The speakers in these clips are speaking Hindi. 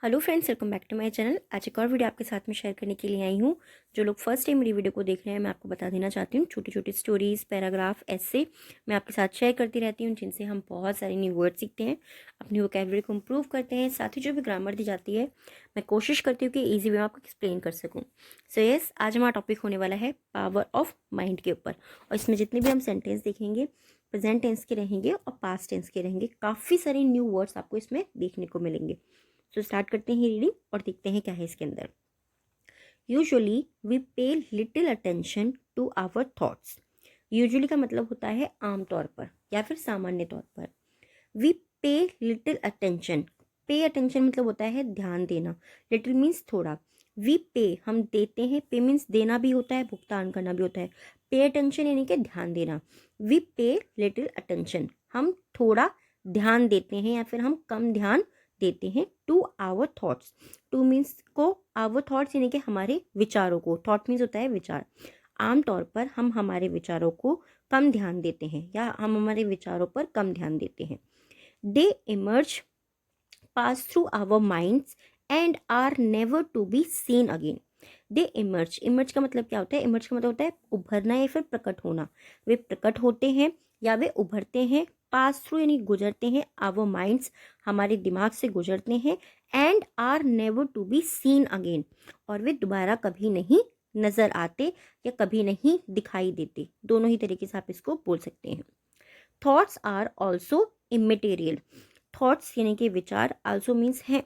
Hello friends, welcome back to my channel. आज एक और वीडियो आपके साथ में शेयर करने के लिए आई हूँ। जो लोग फर्स्ट टाइम मेरी वीडियो को देख रहे हैं, मैं आपको बता देना चाहती हूँ, छोटी छोटी स्टोरीज़, पैराग्राफ, ऐसे मैं आपके साथ शेयर करती रहती हूँ, जिनसे हम बहुत सारे न्यू वर्ड सीखते हैं, अपनी वोकैबुलरी को इम्प्रूव करते हैं। साथ ही जो भी ग्रामर दी जाती है, मैं कोशिश करती हूँ कि ईजी वे में आपको एक्सप्लेन कर सकूँ। सो यस, आज हमारा टॉपिक होने वाला है पावर ऑफ माइंड के ऊपर। और इसमें जितने भी हम सेंटेंस देखेंगे, प्रेजेंट टेंस के रहेंगे और पास्ट टेंस के रहेंगे। काफ़ी सारे न्यू वर्ड्स आपको इसमें देखने को मिलेंगे। तो स्टार्ट करते हैं रीडिंग और देखते हैं क्या है इसके अंदर। Usually we pay little attention to our thoughts. Usually का मतलब होता है आमतौर पर या फिर सामान्य तौर पर। We pay little attention, pay attention मतलब होता है ध्यान देना, लिटिल मीन्स थोड़ा। वी पे हम देते हैं, पे मीन्स देना भी होता है, भुगतान करना भी होता है। पे अटेंशन यानी कि ध्यान देना। वी पे लिटिल अटेंशन, हम थोड़ा ध्यान देते हैं या फिर हम कम ध्यान देते हैं to our thoughts. To means को, आवर थॉट्स यानी कि हमारे विचारों को। थॉट मीन्स होता है विचार। आमतौर पर हम हमारे विचारों को कम ध्यान देते हैं या हम हमारे विचारों पर कम ध्यान देते हैं। They emerge, pass through our minds and are never to be seen again. They emerge, emerge का मतलब क्या होता है? इमर्ज का मतलब होता है उभरना या फिर प्रकट होना। वे प्रकट होते हैं या वे उभरते हैं। पास थ्रू यानी गुजरते हैं, आवर माइंड्स हमारे दिमाग से गुजरते हैं, and are never to be seen again और वे दोबारा कभी नहीं नजर आते या कभी नहीं दिखाई देते। दोनों ही तरीके से आप इसको बोल सकते हैं। Thoughts are also immaterial. Thoughts यानी कि विचार, आल्सो मीन्स है,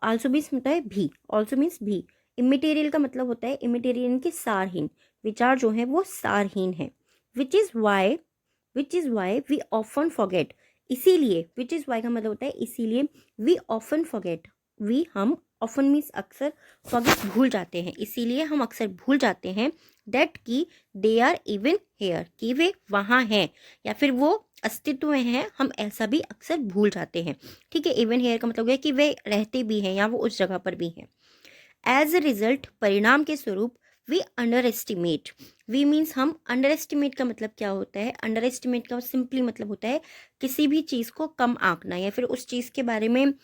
आल्सो मीन्स होता है भी, ऑल्सो मीन्स भी। इमेटेरियल का मतलब होता है, इमेटेरियल यानी कि सारहीन। विचार जो है वो सारहीन है। Which is why, which is why we often forget. इसीलिए, विच इज वाई का मतलब होता है इसीलिए, वी ऑफन फॉरगेट, वी हम, ऑफन मीन्स अक्सर, फॉरगेट भूल जाते हैं, इसीलिए हम अक्सर भूल जाते हैं। दैट की दे आर इवन हेयर, कि वे वहाँ हैं या फिर वो अस्तित्व में हैं, हम ऐसा भी अक्सर भूल जाते हैं। ठीक है, इवन हेयर का मतलब है कि वे रहते भी हैं या वो उस जगह पर भी हैं। एज ए रिजल्ट, परिणाम के स्वरूप, we underestimate. We means हम, अंडर एस्टिमेट का मतलब क्या होता है? अंडर एस्टिमेट का सिंपली मतलब होता है किसी भी चीज़ को कम आंकना या फिर उस चीज़ के बारे में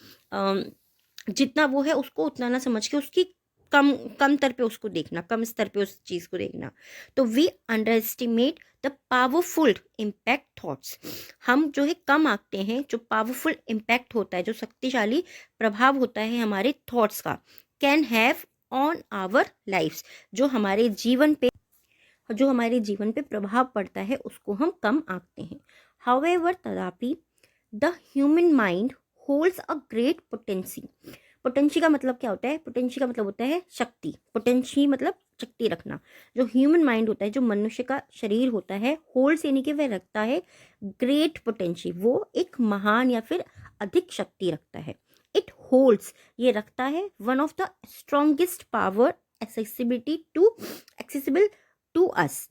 जितना वो है उसको उतना ना समझ के उसकी कम कम स्तर पे उसको देखना, कम स्तर पे उस चीज़ को देखना। तो we underestimate the powerful impact thoughts. हम जो है कम आंकते हैं जो पावरफुल इम्पैक्ट होता है, जो शक्तिशाली प्रभाव होता है हमारे थॉट्स का, can have on our lives, जो हमारे जीवन पे प्रभाव पड़ता है उसको हम कम आंकते हैं। हाउएवर, तथापि, the human mind holds a great potency. Potency का मतलब क्या होता है? पोटेंसी का मतलब होता है शक्ति। पोटेंसी मतलब शक्ति रखना। जो ह्यूमन माइंड होता है, जो मनुष्य का शरीर होता है, होल्ड्स यानी कि वह रखता है ग्रेट पोटेंसी, वो एक महान या फिर अधिक शक्ति रखता है। इट होल्ड्स, ये रखता है, one of the strongest power accessible to us.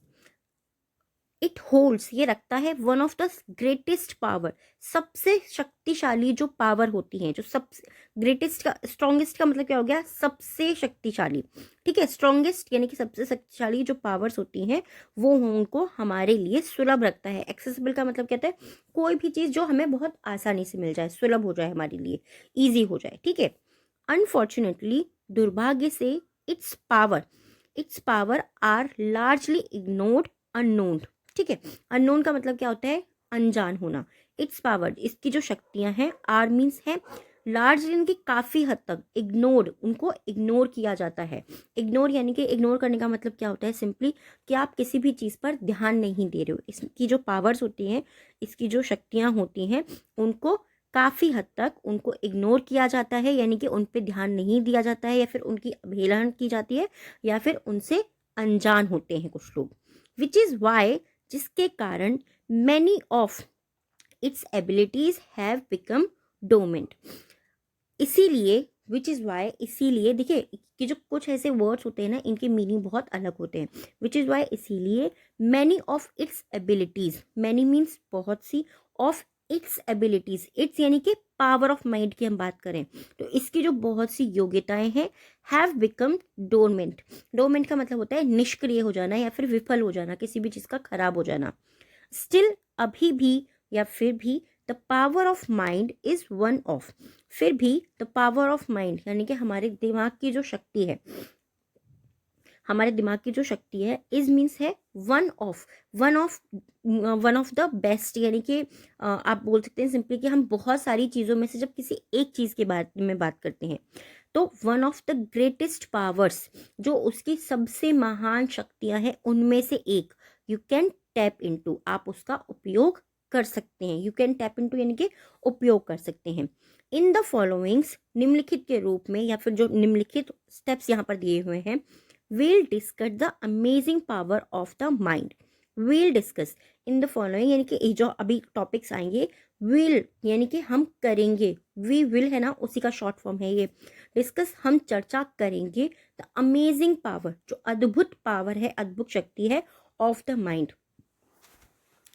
It holds, ये रखता है, one of the greatest power, सबसे शक्तिशाली जो पावर होती है, जो सबसे ग्रेटेस्ट का, स्ट्रॉन्गेस्ट का मतलब क्या हो गया? सबसे शक्तिशाली। ठीक है, स्ट्रॉन्गेस्ट यानी कि सबसे शक्तिशाली जो पावर्स होती हैं वो उनको हमारे लिए सुलभ रखता है। एक्सेसिबल का मतलब कहता है कोई भी चीज़ जो हमें बहुत आसानी से मिल जाए, सुलभ हो जाए, हमारे लिए ईजी हो जाए। ठीक है। अनफॉर्चुनेटली, दुर्भाग्य से, its power are largely ignored, unknown. ठीक है, अननोन का मतलब क्या होता है? अनजान होना। इट्स पावर, इसकी जो शक्तियां हैं, आर मीन्स है लार्ज, इनकी काफी हद तक, इग्नोर्ड, उनको इग्नोर किया जाता है। इग्नोर यानी कि इग्नोर करने का मतलब क्या होता है? सिंपली कि आप किसी भी चीज पर ध्यान नहीं दे रहे हो। इसकी जो पावर्स होती हैं, इसकी जो शक्तियां होती हैं, उनको काफी हद तक उनको इग्नोर किया जाता है, यानी कि उन पर ध्यान नहीं दिया जाता है या फिर उनकी अवहेलना की जाती है या फिर उनसे अनजान होते हैं कुछ लोग। विच इज वाई, जिसके कारण, many of its abilities have become डोमेंट। इसीलिए, विच इज वाई, इसीलिए, देखिए कि जो कुछ ऐसे वर्ड्स होते हैं ना, इनके मीनिंग बहुत अलग होते हैं। विच इज वाई, इसीलिए, many of its abilities, many means बहुत सी, ऑफ इट्स एबिलिटीज, इट्स यानी कि पावर ऑफ माइंड की हम बात करें तो इसकी जो बहुत सी योग्यताएं हैं, हैव बिकम डोरमेंट। डोरमेंट का मतलब होता है निष्क्रिय हो जाना या फिर विफल हो जाना, किसी भी चीज का खराब हो जाना। स्टिल, अभी भी या फिर भी, the power of mind is one of, फिर भी द पावर ऑफ माइंड यानी कि हमारे दिमाग की जो शक्ति है, हमारे दिमाग की जो शक्ति है इज मीन्स है वन ऑफ द बेस्ट, यानी कि आप बोल सकते हैं सिंपली कि हम बहुत सारी चीज़ों में से जब किसी एक चीज़ के बारे में बात करते हैं तो one of the greatest powers, जो उसकी सबसे महान शक्तियां हैं उनमें से एक, यू कैन टैप इनटू, आप उसका उपयोग कर सकते हैं। यू कैन टैप इनटू यानी कि उपयोग कर सकते हैं। इन द फॉलोइंग्स, निम्नलिखित के रूप में या फिर जो निम्नलिखित स्टेप्स यहाँ पर दिए हुए हैं, we'll discuss the amazing power of the mind. we'll discuss in the following यानी कि ये जो अभी टॉपिक्स आएंगे, will यानी कि हम करेंगे, we will है ना, उसी का शॉर्ट फॉर्म है ये। डिस्कस हम चर्चा करेंगे, द अमेजिंग पावर, जो अद्भुत पावर है, अद्भुत शक्ति है, ऑफ द माइंड,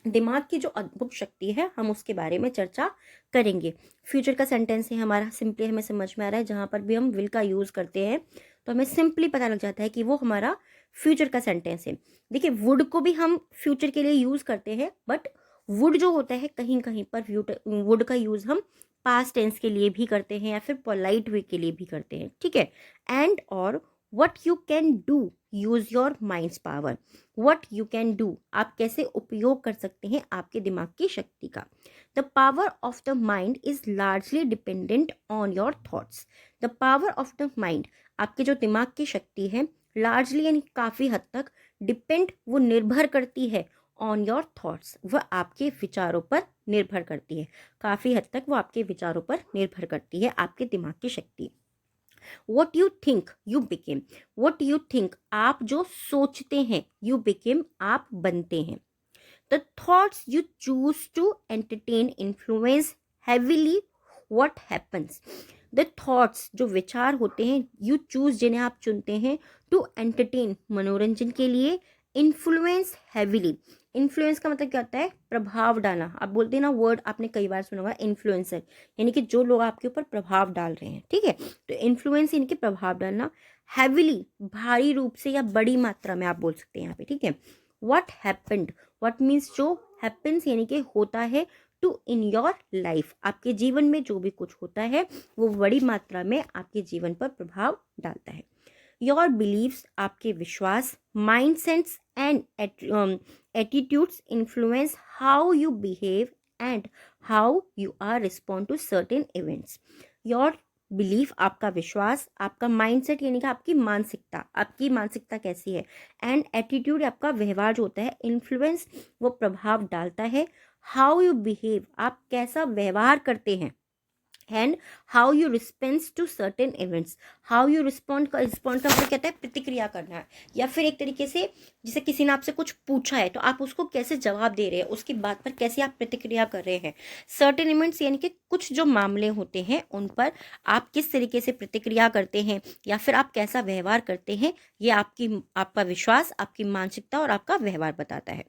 दिमाग की जो अद्भुत शक्ति है हम उसके बारे में चर्चा करेंगे। फ्यूचर का सेंटेंस है हमारा, सिंपली हमें समझ में आ रहा है, जहाँ पर भी हम विल का यूज़ करते हैं तो हमें सिंपली पता लग जाता है कि वो हमारा फ्यूचर का सेंटेंस है। देखिए वुड को भी हम फ्यूचर के लिए यूज़ करते हैं, बट वुड जो होता है कहीं कहीं पर वुड का यूज़ हम पास्ट टेंस के लिए भी करते हैं या फिर पोलाइट वे के लिए भी करते हैं, ठीक है। एंड और what you can do, use your minds power, what you can do, आप कैसे उपयोग कर सकते हैं आपके दिमाग की शक्ति का। The power of the mind is largely dependent on your thoughts. The power of the mind, आपके जो दिमाग की शक्ति है, लार्जली यानी काफ़ी हद तक, डिपेंड वो निर्भर करती है, ऑन योर थॉट्स वह आपके विचारों पर निर्भर करती है, काफ़ी हद तक वो आपके विचारों पर निर्भर करती है, आपके दिमाग की शक्ति। What you think you became, what you think आप जो सोचते हैं, यू बिकेम आप बनते हैं। The thoughts you choose to entertain influence heavily what happens. The thoughts जो विचार होते हैं, यू चूज जिन्हें आप चुनते हैं, टू एंटरटेन मनोरंजन के लिए, इन्फ्लुएंस हैविली, इन्फ्लुएंस का मतलब क्या होता है, प्रभाव डालना। आप बोलते हैं ना वर्ड, आपने कई बार सुना होगा इन्फ्लुएंसर, यानी कि जो लोग आपके ऊपर प्रभाव डाल रहे हैं, ठीक है। तो इन्फ्लुएंस यानी कि प्रभाव डालना, हैविली भारी रूप से या बड़ी मात्रा में आप बोल सकते हैं यहाँ पे, ठीक है। व्हाट हैपेंड, व्हाट मीन्स जो हैपेंस यानी कि होता है, टू इन योर लाइफ, आपके जीवन में जो भी कुछ होता है वो बड़ी मात्रा में आपके जीवन पर प्रभाव डालता है। योर बिलीव्स, आपके विश्वास, mindsets and attitudes influence how you behave and how you are respond to certain events. Your belief, आपका विश्वास, आपका माइंडसेट यानी कि आपकी मानसिकता कैसी है, एंड एटीट्यूड आपका व्यवहार जो होता है, इन्फ्लुएंस वो प्रभाव डालता है, हाउ यू बिहेव आप कैसा व्यवहार करते हैं, and how you respond to certain events, how you respond का मतलब कहता है प्रतिक्रिया करना है, या फिर एक तरीके से जैसे किसी ने आपसे कुछ पूछा है तो आप उसको कैसे जवाब दे रहे हैं, उसकी बात पर कैसे आप प्रतिक्रिया कर रहे हैं। सर्टेन इवेंट्स यानी कि कुछ जो मामले होते हैं उन पर आप किस तरीके से प्रतिक्रिया करते हैं या फिर आप कैसा व्यवहार करते हैं, ये आपका विश्वास, आपकी मानसिकता और आपका व्यवहार बताता है।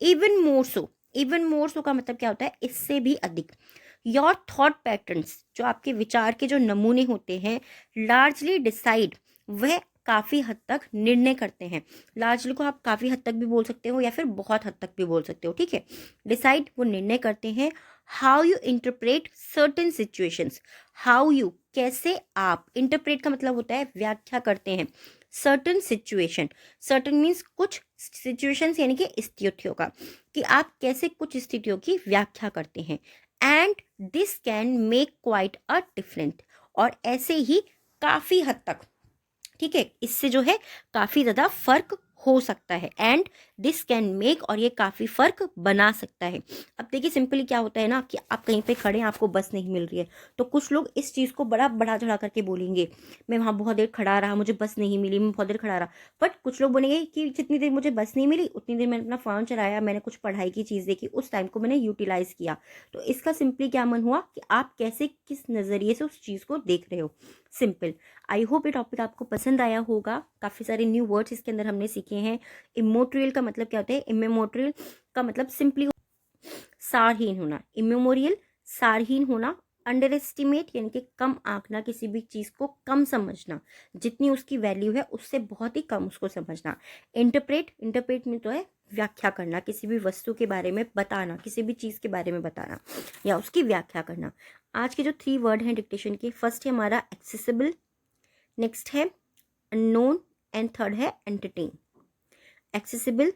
इवन मोर सो का मतलब क्या होता है, इससे भी अधिक। योर थॉट पैटर्न्स, जो आपके विचार के जो नमूने होते हैं, लार्जली डिसाइड, वह काफ़ी हद तक निर्णय करते हैं। लार्जली को आप काफ़ी हद तक भी बोल सकते हो या फिर बहुत हद तक भी बोल सकते हो, ठीक है। डिसाइड वो निर्णय करते हैं। How you interpret certain situations, how you कैसे आप, इंटरप्रेट का मतलब होता है व्याख्या करते हैं, सर्टेन सिचुएशन, सर्टेन मीन्स कुछ सिचुएशंस यानी कि स्थितियों का, कि आप कैसे कुछ स्थितियों की व्याख्या करते हैं। And this can make quite a different, और ऐसे ही काफ़ी हद तक, ठीक है, इससे जो है काफ़ी ज़्यादा फर्क हो सकता है। एंड दिस कैन मेक, और ये काफ़ी फर्क बना सकता है। अब देखिए सिंपली क्या होता है ना कि आप कहीं पे खड़े हैं, आपको बस नहीं मिल रही है, तो कुछ लोग इस चीज़ को बड़ा बढ़ा चढ़ा करके बोलेंगे, मैं वहाँ बहुत देर खड़ा रहा, मुझे बस नहीं मिली, मैं बहुत देर खड़ा रहा। बट कुछ लोग बोलेंगे कि जितनी देर मुझे बस नहीं मिली उतनी देर मैंने अपना फ़ोन चलाया, मैंने कुछ पढ़ाई की चीज़ देखी, उस टाइम को मैंने यूटिलाइज़ किया। तो इसका सिंपली क्या मन हुआ कि आप कैसे किस नज़रिए से उस चीज़ को देख रहे हो, सिंपल। आई होप ये टॉपिक आपको पसंद आया होगा। काफ़ी सारे न्यू वर्ड्स इसके अंदर हमने सीखे हैं। इमोट्रियल का मतलब क्या होता है, इमेमोट्रियल का मतलब सिंपली सारहीन होना, इमेमोरियल सारहीन होना, अंडर एस्टिमेट यानी कि कम आंकना, किसी भी चीज़ को कम समझना, जितनी उसकी वैल्यू है उससे बहुत ही कम उसको समझना। इंटरप्रेट, इंटरप्रेट में तो है व्याख्या करना, किसी भी वस्तु के बारे में बताना, किसी भी चीज़ के बारे में बताना या उसकी व्याख्या करना। आज के जो 3 वर्ड हैं डिक्टेशन के, फर्स्ट है हमारा एक्सेसिबल, नेक्स्ट है अननोन एंड थर्ड है entertain. Accessible,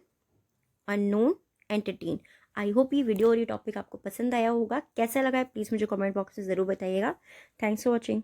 unknown, entertain. I hope ये वीडियो और ये टॉपिक आपको पसंद आया होगा। कैसा लगा है प्लीज़ मुझे कमेंट बॉक्स में ज़रूर बताइएगा। Thanks for watching.